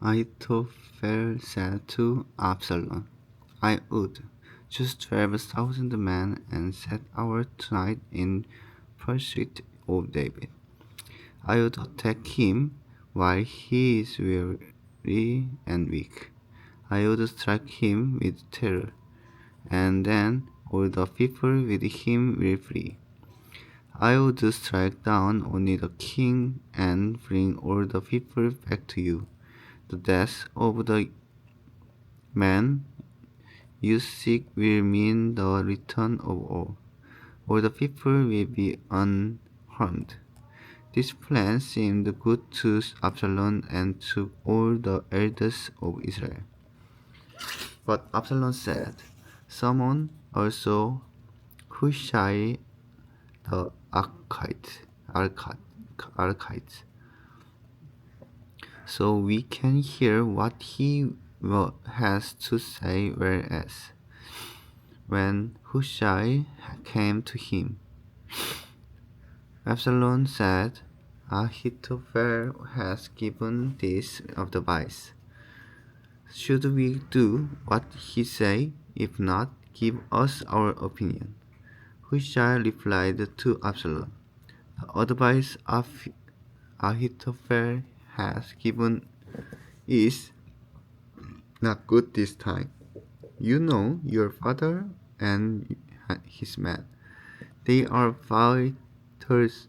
Ahithophel said to Absalom, I would choose 12,000 men and set out tonight in pursuit of David. I would attack him while he is weary and weak. I would strike him with terror, and then all the people with him will flee. I would strike down only the king and bring all the people back to you. The death of the man you seek will mean the return of all. All the people will be unharmed. This plan seemed good to Absalom and to all the elders of Israel. But Absalom said, Summon also Hushai the Archite, so we can hear what he has to say. Whereas when Hushai came to him, Absalom said, Ahithophel has given this advice. Should we do what he say? If not, give us our opinion. Hushai replied to Absalom, the advice of Ahithophel has given is not good this time. You know your father and his men. They are fighters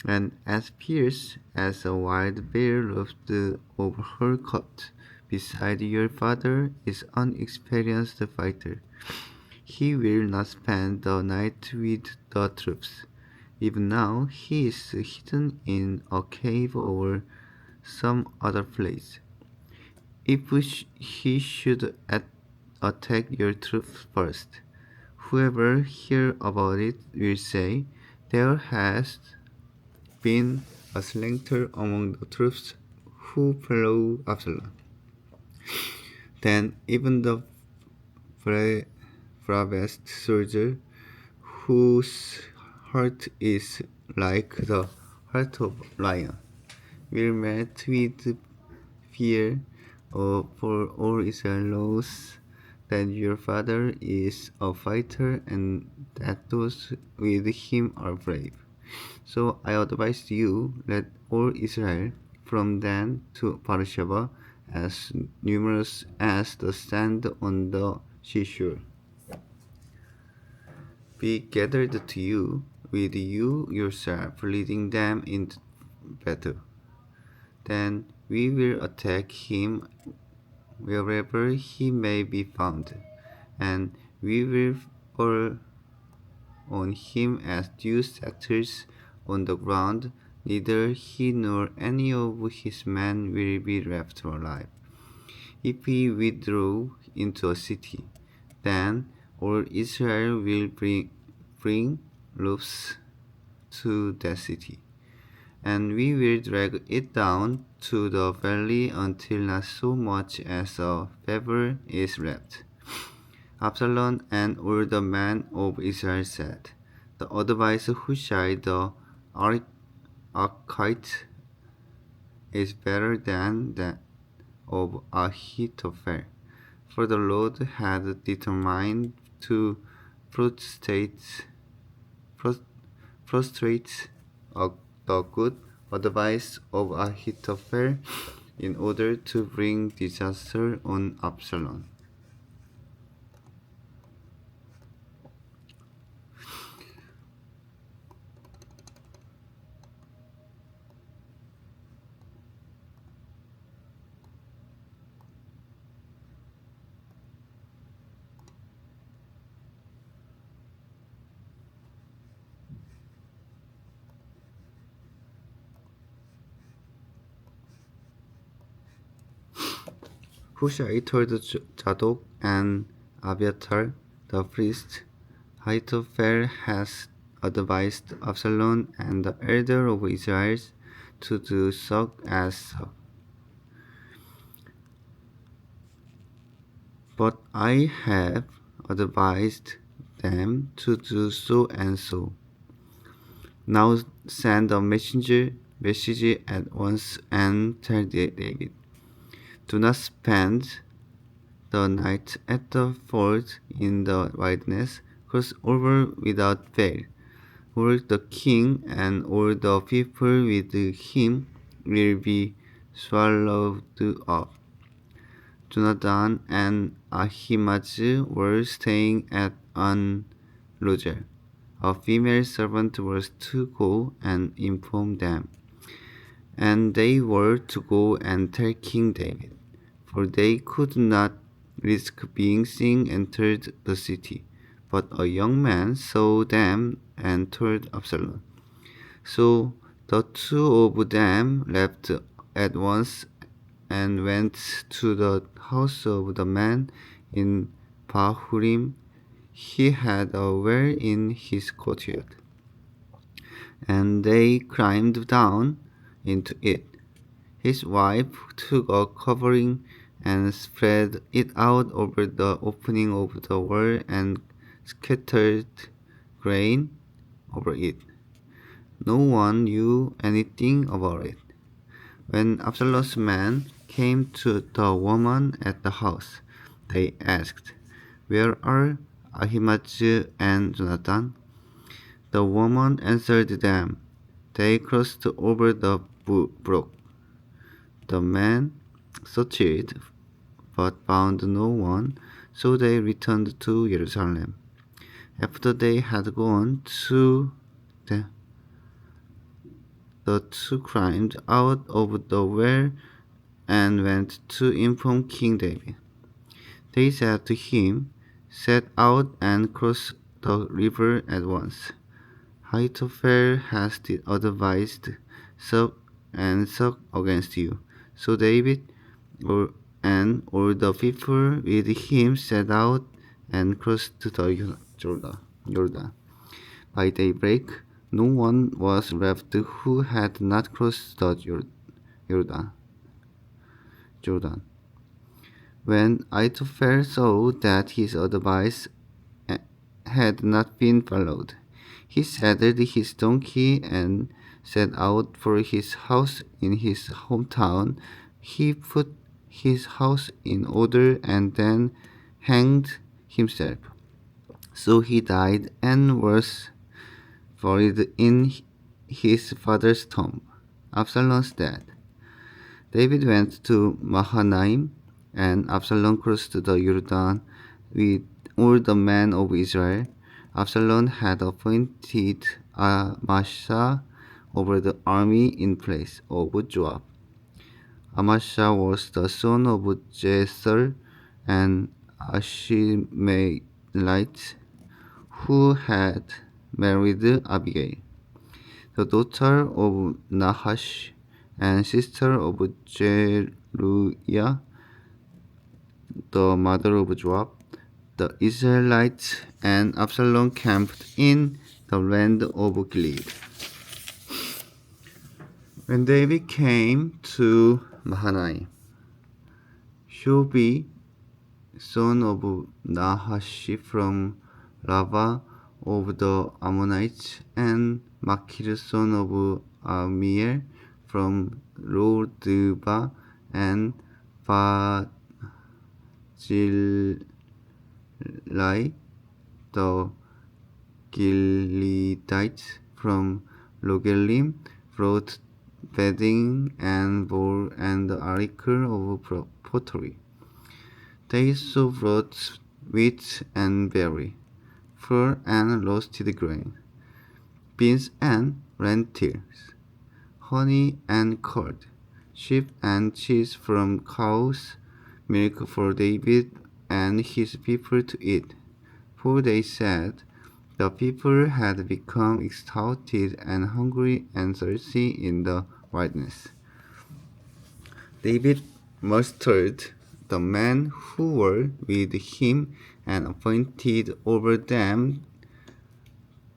and as fierce as a wild bear loved over her cubs. Beside your father is an experienced fighter. He will not spend the night with the troops. Even now he is hidden in a cave or some other place. If he should attack your troops first, whoever hears about it will say, there has been a slaughter among the troops who follow Absalom. Then even the bravest soldier, whose heart is like the heart of a lion, will melt with fear, for all Israel knows that your father is a fighter and that those with him are brave. So I advise you, let all Israel from Dan to Beersheba, as numerous as the sand on the seashore, be gathered to you, with you yourself leading them into battle. Then we will attack him wherever he may be found, and we will fall on him as dew settles on the ground. Neither he nor any of his men will be left alive. If he withdraw into a city, then all Israel will bring loaves to that city, and we will drag it down to the valley until not so much as a pebble is left. Absalom and all the men of Israel said, the advice Hushai the Archite is better than that of Ahithophel, for the Lord had determined to prostrate, prostrate the good advice of Ahithophel in order to bring disaster on Absalom. Hushai told Zadok and Abiathar the priest, Ahithophel has advised Absalom and the elder of Israel to do so as so. But I have advised them to do so and so. Now send a message at once and tell David, Do not spend the night at the ford in the wilderness. Cross over without fail. All the king and all the people with him will be swallowed up. Jonathan and Ahimaaz were staying at An-Roger. A female servant was to go and inform them, and they were to go and tell King David, for they could not risk being seen entered the city. But a young man saw them and told Absalom. So the two of them left at once and went to the house of the man in Bahurim. He had a well in his courtyard, and they climbed down into it. His wife took a covering and spread it out over the opening of the wall and scattered grain over it. No one knew anything about it. When Absalom's men came to the woman at the house, they asked, "Where are Ahimaaz and Jonathan?" The woman answered them, "They crossed over the brook." The men searched, but found no one, so they returned to Jerusalem. After they had gone to the two climbed out of the well and went to inform King David. They said to him, "Set out and cross the river at once. Ahithophel has advised such and such against you." So David and all the people with him set out and crossed the Jordan. By daybreak, no one was left who had not crossed the Jordan. When Ahithophel saw that his advice had not been followed, he saddled his donkey and set out for his house in his hometown. He put his house in order and then hanged himself. So he died and was buried in his father's tomb. Absalom's death. David went to Mahanaim, and Absalom crossed the Jordan with all the men of Israel. Absalom had appointed Amasa over the army in place of Joab. Amasa was the son of Jesher and Ashmelite, who had married Abigail, the daughter of Nahash and sister of Zeruiah, the mother of Joab. The Israelites and Absalom camped in the land of Gilead. When David came to Mahanaim, Shobi, son of Nahash from Rabbah of the Ammonites, and Machir, son of Amiel from Lo-debar, and Barzillai, the Gileadites from Rogelim, brought bedding and bowl and the article of pottery. They also brought wheat and barley, flour and roasted grain, beans and lentils, honey and curd, sheep and cheese from cows, milk for David and his people to eat. For they said, the people had become exhausted and hungry and thirsty in the wilderness. David mustered the men who were with him and appointed over them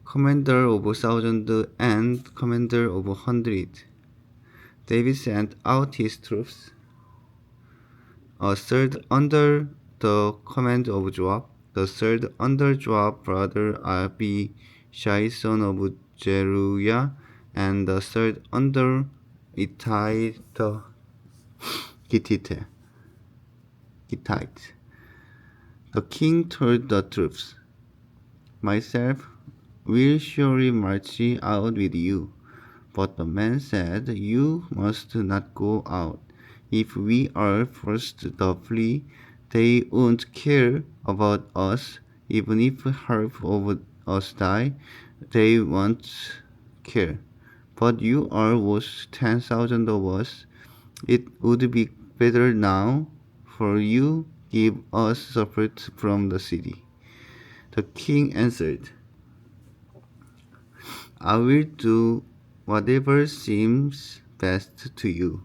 commander of 1,000 and commander of 100. David sent out his troops, a third under the command of Joab, the third under Joab's brother Abishai, son of Zeruiah, and the third under Ittai the Gittite. Gittite. The king told the troops, myself will surely march out with you. But the man said, you must not go out. If we are forced to flee, they won't care about us. Even if half of us die, they won't care. But you are worth 10,000 of us. It would be better now for you give us support from the city. The king answered, I will do whatever seems best to you.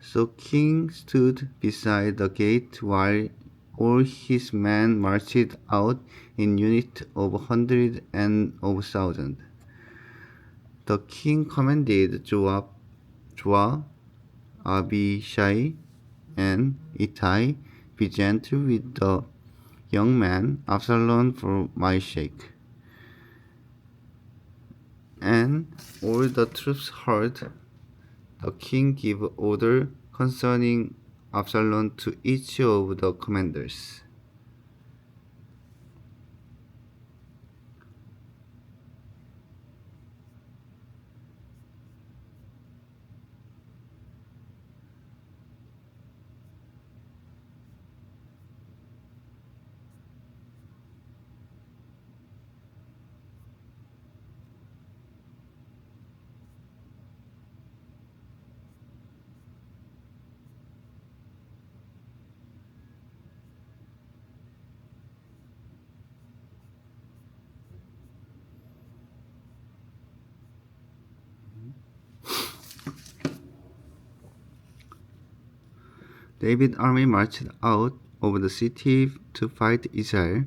So King stood beside the gate while all his men marched out in units of 100 and of 1,000. The king commanded Joab, Abishai, and Ittai, be gentle with the young man Absalom for my sake. And all the troops heard the king give order concerning Absalom to each of the commanders. David's army marched out of the city to fight Israel,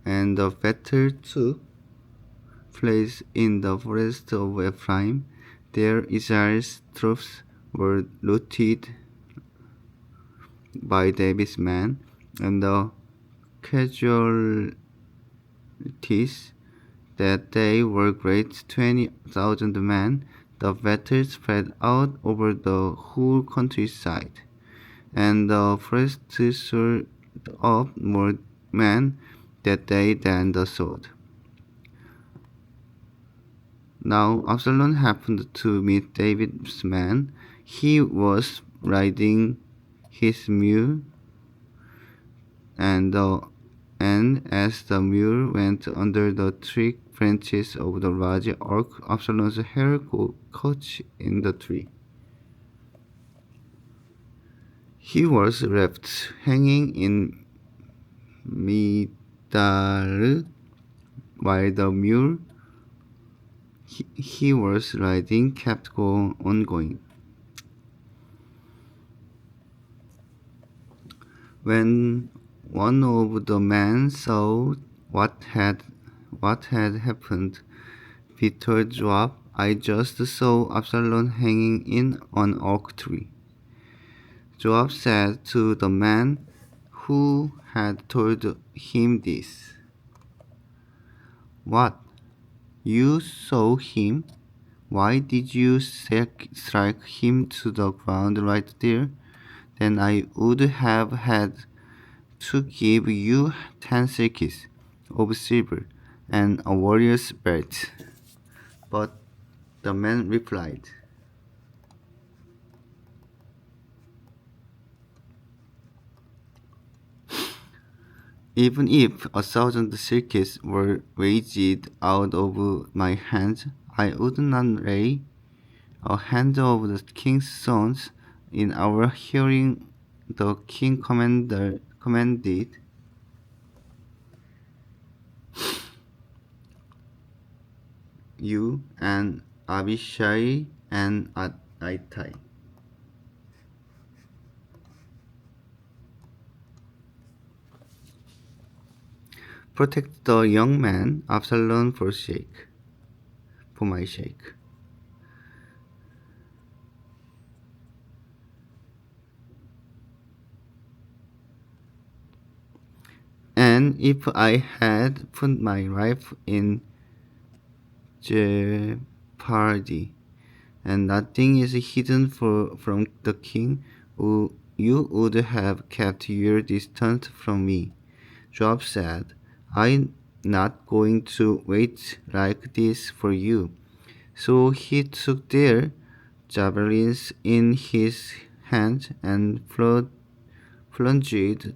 and the battle took place in the forest of Ephraim. There Israel's troops were routed by David's men, and the casualties that day were great, 20,000 men. The battle spread out over the whole countryside, and the forest soared up more men that day than the sword. Now Absalom happened to meet David's man. He was riding his mule, and as the mule went under the tree branches of the large oak, Absalom's hair caught in the tree. He was left hanging in midair, while the mule he was riding kept on going. When one of the men saw what had happened, he told Joab, I just saw Absalom hanging in an oak tree. Joab said to the man who had told him this, what? You saw him? Why did you strike him to the ground right there? Then I would have had to give you 10 shekels of silver and a warrior's belt. But the man replied, even if 1,000 shekels were waged out of my hands, I would not lay a hand of the king's sons in our hearing. The king commanded you and Abishai and Ittai. Protect the young man Absalom for my sake. And if I had put my life in jeopardy, and nothing is hidden from the king, you would have kept your distance from me. Joab said, I'm not going to wait like this for you. So he took their javelins in his hand and plunged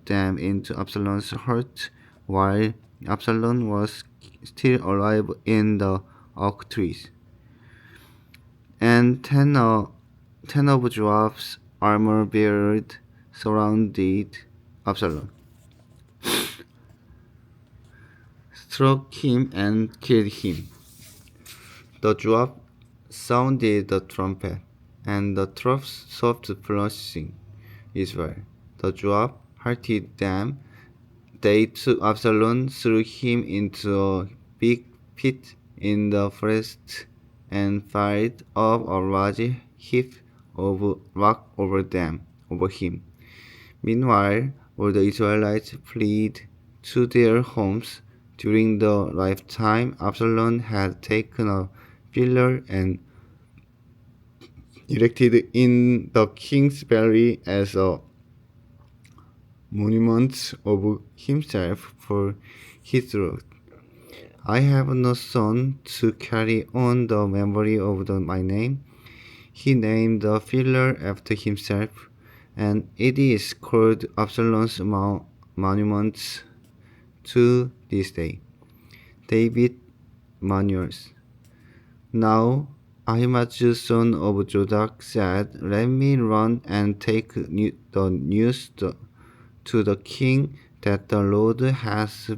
them into Absalom's heart while Absalom was still alive in the oak trees. And ten of Joab's armor bearers surrounded Absalom, struck him, and killed him. The Joab sounded the trumpet, and the troops stopped pursuing Israel. The Joab halted them. They took Absalom, threw him into a big pit in the forest, and piled up a large heap of rock over him. Meanwhile, all the Israelites fled to their homes. During the lifetime, Absalom had taken a pillar and erected in the king's valley as a monument of himself for his wrath. I have no son to carry on the memory of my name. He named the pillar after himself, and it is called Absalom's monument to this day. David Manuals. Now Ahimaaz son of Jodak said, Let me run and take the news to the king that the Lord has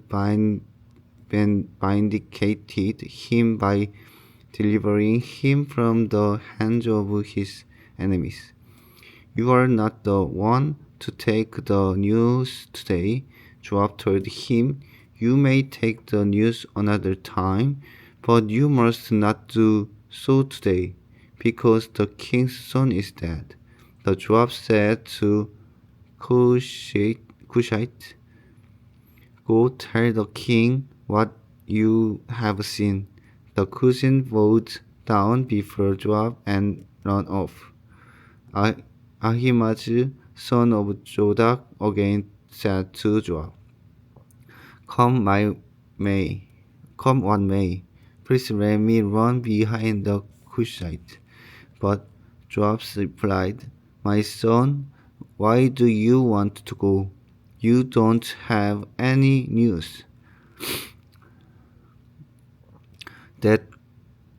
vindicated him by delivering him from the hands of his enemies. You are not the one to take the news today. Joab told him, You may take the news another time, but you must not do so today, because the king's son is dead. The Joab said to Cushite, Go tell the king what you have seen. The Cushite bowed down before Joab and ran off. Ahimaaz, son of Jodak, again said to Joab, Come what may. Please let me run behind the Cushite. But Joab replied, My son, why do you want to go? You don't have any news that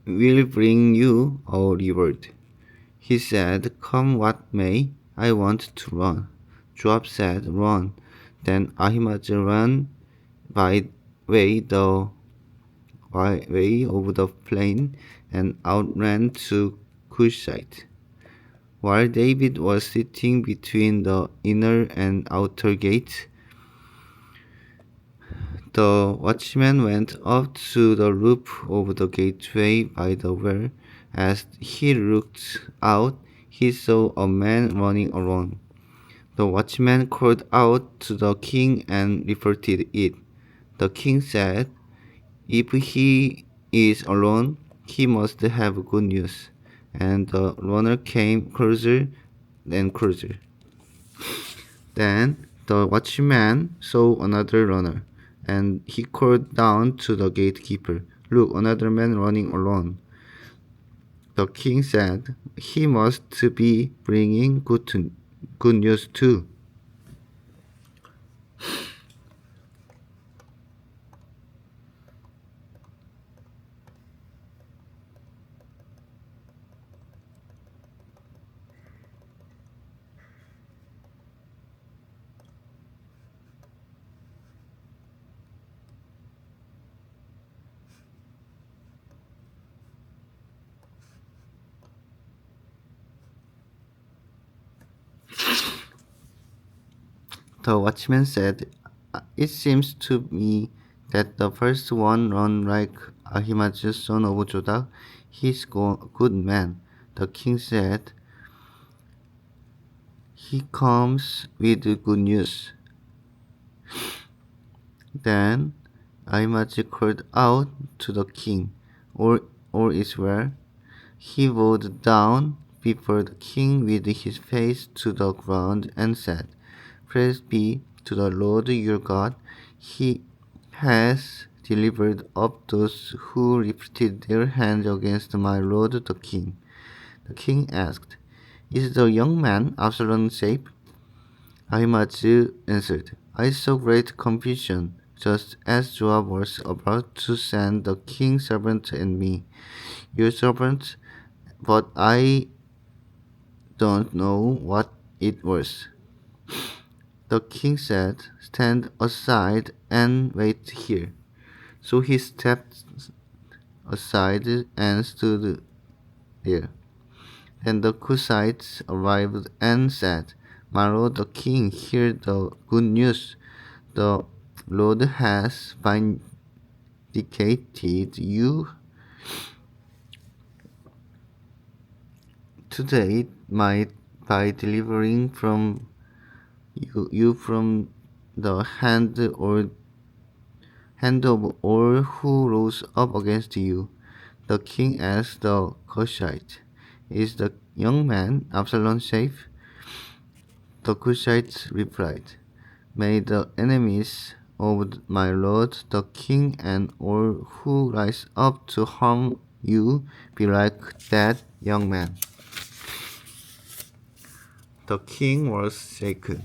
will bring you a reward. He said, Come what may, I want to run. Joab said, Run. Then Ahimaaz ran by way over the plain and outran to Cushite. While David was sitting between the inner and outer gates, the watchman went up to the roof of the gateway by the well. As he looked out, he saw a man running alone. The watchman called out to the king and reported it. The king said, If he is alone, he must have good news. And the runner came closer and closer. Then the watchman saw another runner, and he called down to the gatekeeper, Look, another man running alone. The king said, He must be bringing good news too. The watchman said, It seems to me that the first one ran like Ahimaaz son of Jodak. He's a good man. The king said, He comes with good news. Then Ahimaaz called out to the king, All is well. He bowed down before the king with his face to the ground and said, Praise be to the Lord your God. He has delivered up those who lifted their hands against my lord the king. The king asked, Is the young man Absalom safe? Ahimaaz answered, I saw great confusion, just as Joab was about to send the king's servant and me, your servant, but I don't know what it was. The king said, Stand aside and wait here. So he stepped aside and stood there. Then the Cushites arrived and said, My lord the king, hear the good news. The Lord has vindicated you today by delivering you from the hand of all who rose up against you. The king asked the Cushite, Is the young man Absalom safe? The Cushites replied, May the enemies of my lord the king and all who rise up to harm you be like that young man. The king was shaken.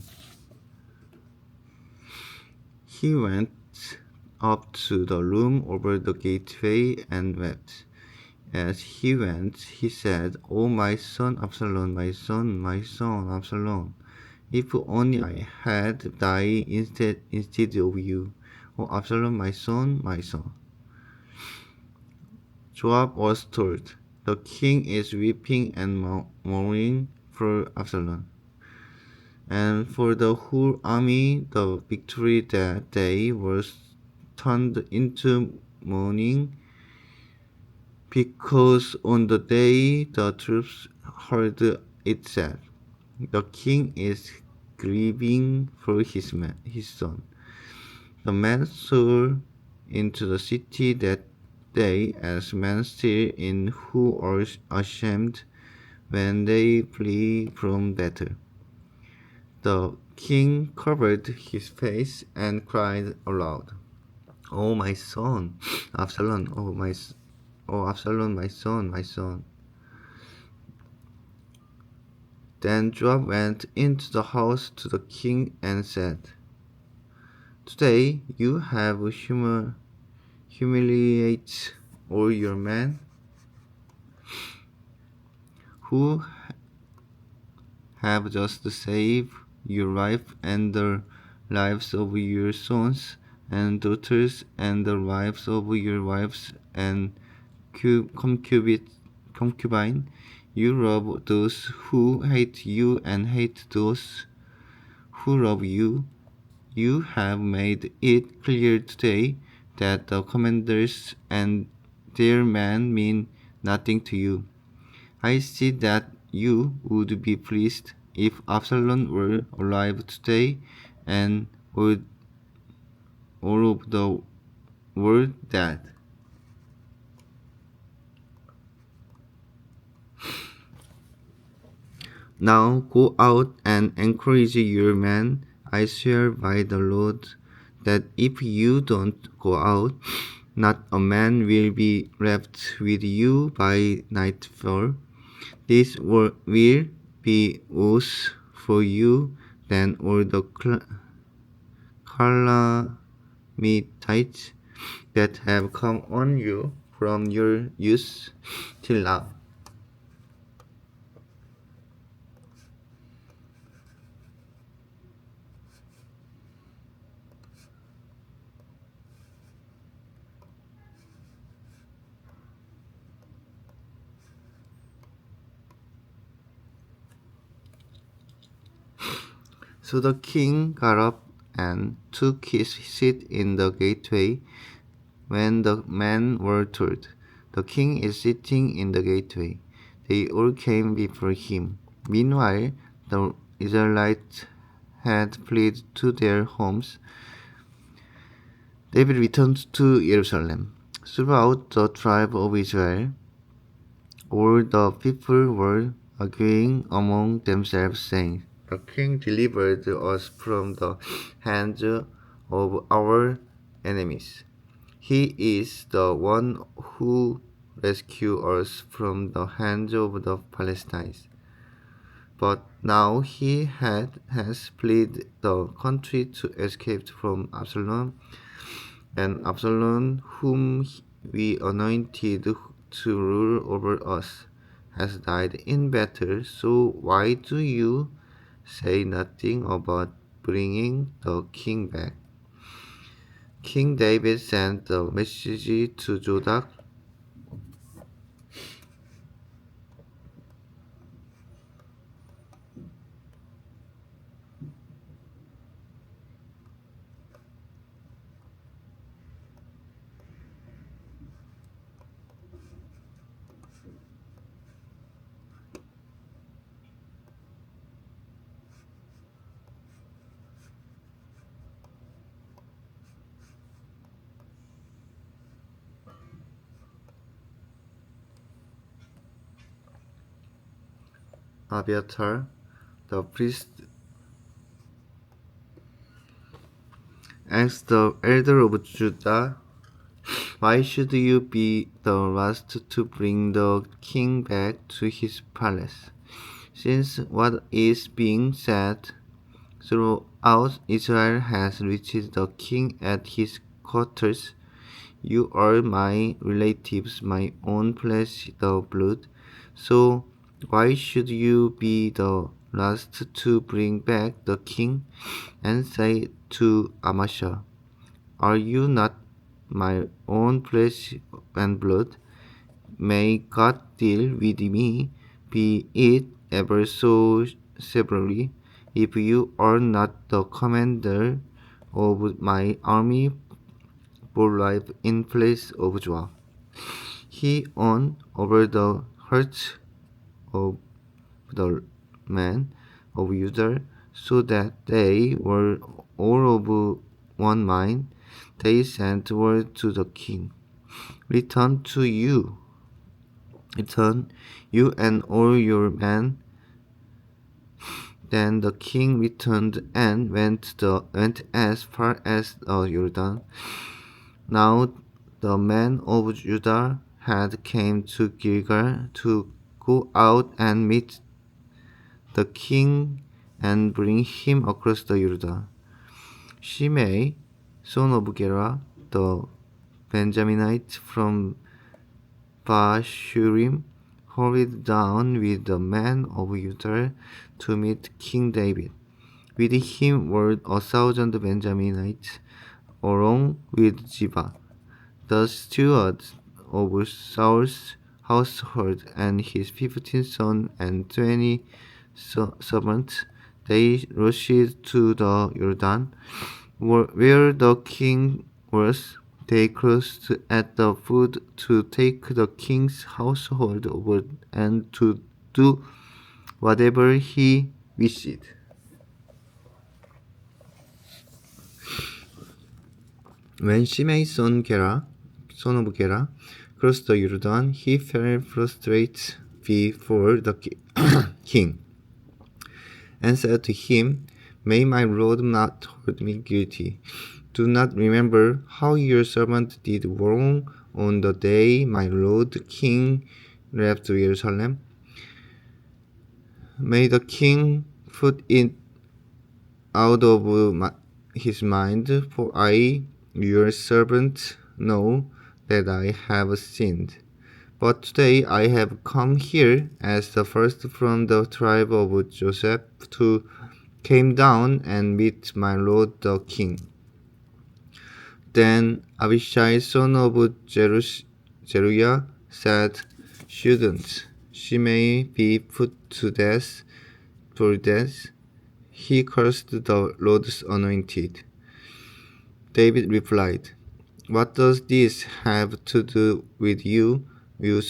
He went up to the room over the gateway and wept. As he went, he said, Oh, my son Absalom, my son Absalom, if only I had died instead of you. Oh, Absalom, my son, my son. Joab was told, The king is weeping and mourning for Absalom. And for the whole army, the victory that day was turned into mourning, because on the day the troops heard it said, The king is grieving for his son. The men saw into the city that day as men still in who are ashamed when they flee from battle. The king covered his face and cried aloud, Oh, my son, Absalom, oh, Absalom, my son, my son. Then Joab went into the house to the king and said, Today you have humiliated all your men who have just saved your life and the lives of your sons and daughters and the lives of your wives and concubine. You love those who hate you and hate those who love you. You have made it clear today that the commanders and their men mean nothing to you. I see that you would be pleased if Absalom were alive today and would all of the world dead. Now go out and encourage your men. I swear by the Lord that if you don't go out, not a man will be left with you by nightfall. This will be worse for you than all the calamities that have come on you from your youth till now. So the king got up and took his seat in the gateway. When the men were told, The king is sitting in the gateway, they all came before him. Meanwhile, the Israelites had fled to their homes. David returned to Jerusalem. Throughout the tribe of Israel, all the people were arguing among themselves, saying, "The king delivered us from the hands of our enemies. He is the one who rescued us from the hands of the Palestinians. But now has fled the country to escape from Absalom, and Absalom, whom we anointed to rule over us, has died in battle. So why do you say nothing about bringing the king back?" King David sent a message to Jotham, Abiathar, the priest, asked the elder of Judah, "Why should you be the last to bring the king back to his palace? Since what is being said throughout Israel has reached the king at his quarters, you are my relatives, my own flesh, the blood. So why should you be the last to bring back the king?" And say to Amasa, "Are you not my own flesh and blood? May God deal with me, be it ever so severely, if you are not the commander of my army for life in place of Joab." He won over the hearts of the men of Judah, so that they were all of one mind. They sent word to the king, "Return to you, return, you and all your men." Then the king returned and went as far as the Jordan. Now the men of Judah had came to Gilgal to go out and meet the king and bring him across the Jordan. Shimei, son of Gera, the Benjaminite from Bashurim, hurried down with the men of Judah to meet King David. With him were 1,000 Benjaminites, along with Ziba, the steward of Saul's household, and his 15 sons and 20 servants. They rushed to the Jordan, where the king was. They crossed at the foot to take the king's household over and to do whatever he wished. When Shimei's son of Gera, crossed the Jordan, he fell prostrate before the king and said to him, "May my lord not hold me guilty. Do not remember how your servant did wrong on the day my lord the king left Jerusalem. May the king put it out of his mind, for I, your servant, know that I have sinned. But today I have come here as the first from the tribe of Joseph to came down and meet my lord the king." Then Abishai, son of Zeruiah, said, "Shouldn't Shimei be put to death for this? He cursed the Lord's anointed." David replied, "What does this have to do with you, you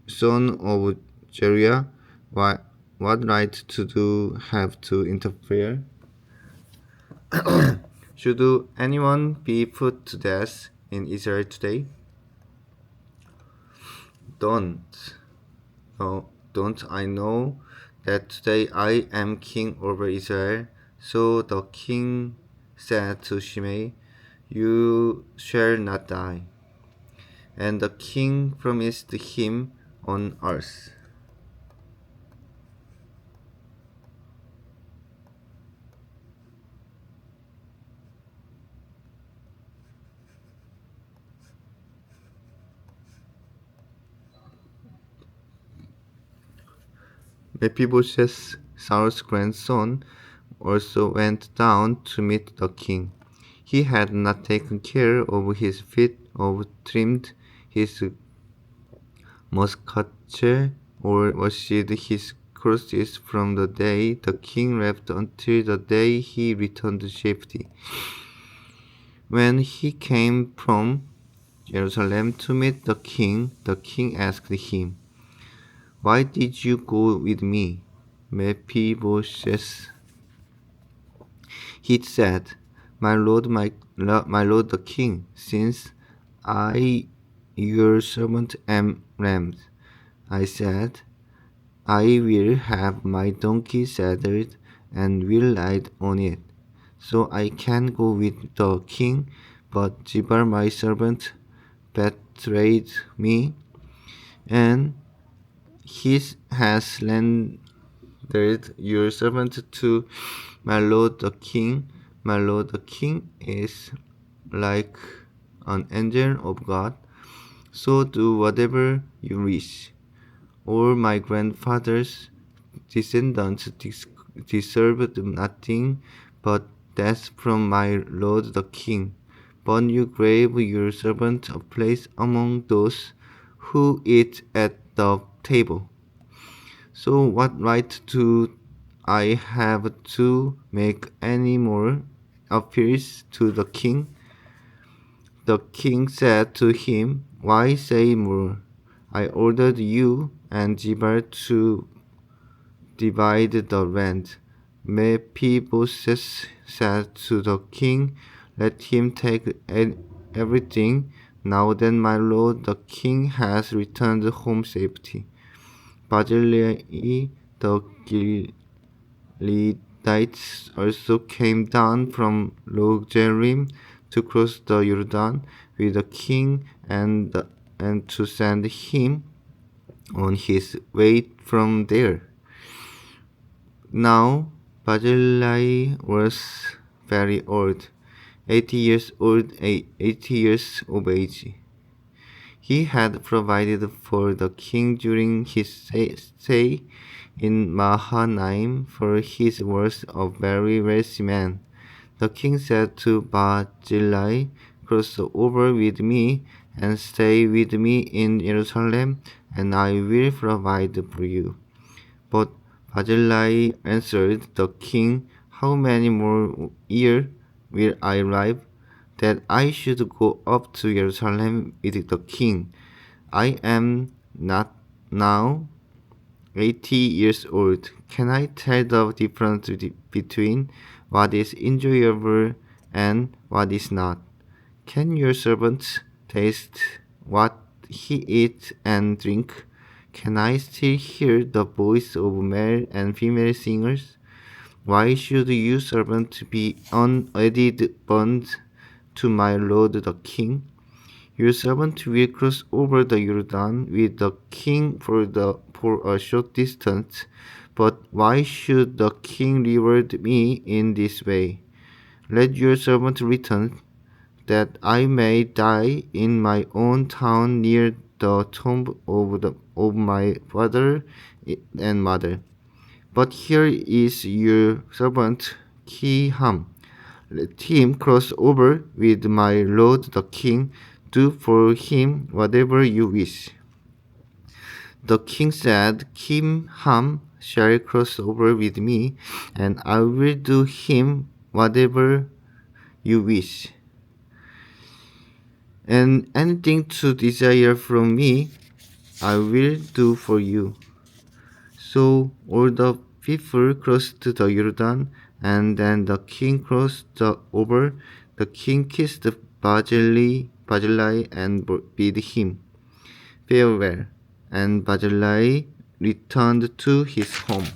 son of Zeruiah? What right to do have to interfere? Should anyone be put to death in Israel today? Don't. No, Don't I know that today I am king over Israel? So the king said to Shimei, You shall not die. And the king promised him on earth. Mephibosheth, Saul's grandson, also went down to meet the king. He had not taken care of his feet or trimmed his mustache or washed his clothes from the day the king left until the day he returned safely. When he came from Jerusalem to meet the king asked him, Why did you go with me, Mephibosheth? He said, my lord the king, since I, your servant, am lame, I said, I will have my donkey saddled and will ride on it, so I can go with the king. But Zibar, my servant, betrayed me, and he has rendered your servant to my lord the king. My lord the king is like an angel of God, so do whatever you wish. All my grandfather's descendants deserved nothing but death from my lord the king. But you gave your servant a place among those who eat at the table. So what right do I have to make any more appeals to the king? The king said to him, Why say more? I ordered you and Zibar to divide the land. Mephibosheth said to the king, Let him take everything. Now then, my lord, the king has returned home safely. Barzillai the Gileadites also came down from Rogelim to cross the Jordan with the king and to send him on his way from there. Now Barzillai was very old, 80 years of age. He had provided for the king during his stay in Mahanaim, for he was a very wealthy man. The king said to Barzillai, Cross over with me and stay with me in Jerusalem, and I will provide for you. But Barzillai answered the king, How many more years will I live, that I should go up to Jerusalem with the king? I am not now 80 years old. Can I tell the difference between what is enjoyable and what is not? Can your servants taste what he eats and drink? Can I still hear the voice of male and female singers? Why should you servant be unadded bond to my lord the king? Your servant will cross over the Jordan with the king for a short distance, but why should the king reward me in this way? Let your servant return, that I may die in my own town near the tomb of my father and mother. But here is your servant Kiham. Let him cross over with my lord the king. Do for him whatever you wish. The king said, Kimham shall cross over with me, and I will do him whatever you wish. And anything to desire from me, I will do for you. So all the people crossed the Jordan, and then the king crossed over. The king kissed Barzillai and bid him farewell. And Barzillai returned to his home.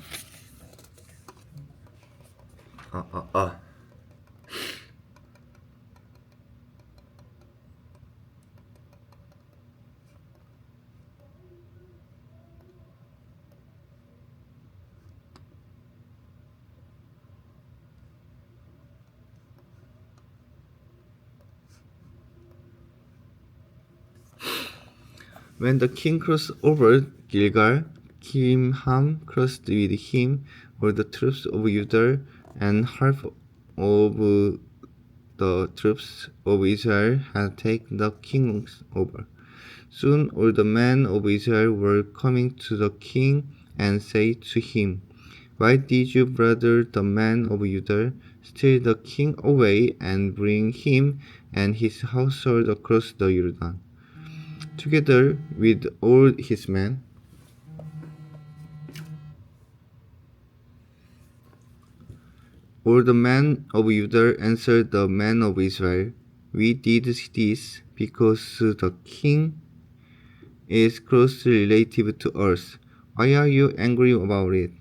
When the king crossed over Gilgal, Kimham crossed with him all the troops of Judah and half of the troops of Israel had taken the king over. Soon all the men of Israel were coming to the king and said to him, "Why did you, brother, the men of Judah, steal the king away and bring him and his household across the Jordan, together with all his men?" All the men of Judah answered the men of Israel, "We did this because the king is closely related to us. Why are you angry about it?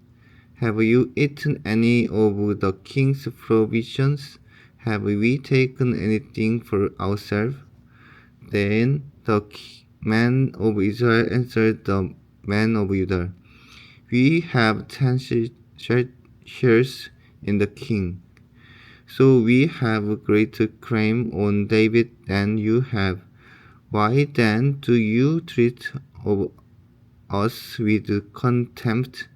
Have you eaten any of the king's provisions? Have we taken anything for ourselves?" Then the men of Israel answered the men of Judah, "We have 10 shares in the king, so we have a greater claim on David than you have. Why then do you treat of us with contempt?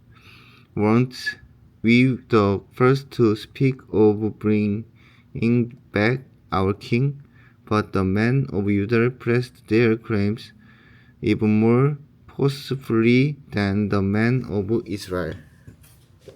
Weren't we the first to speak of bringing back our king?" But the men of Judah pressed their claims even more forcefully than the men of Israel.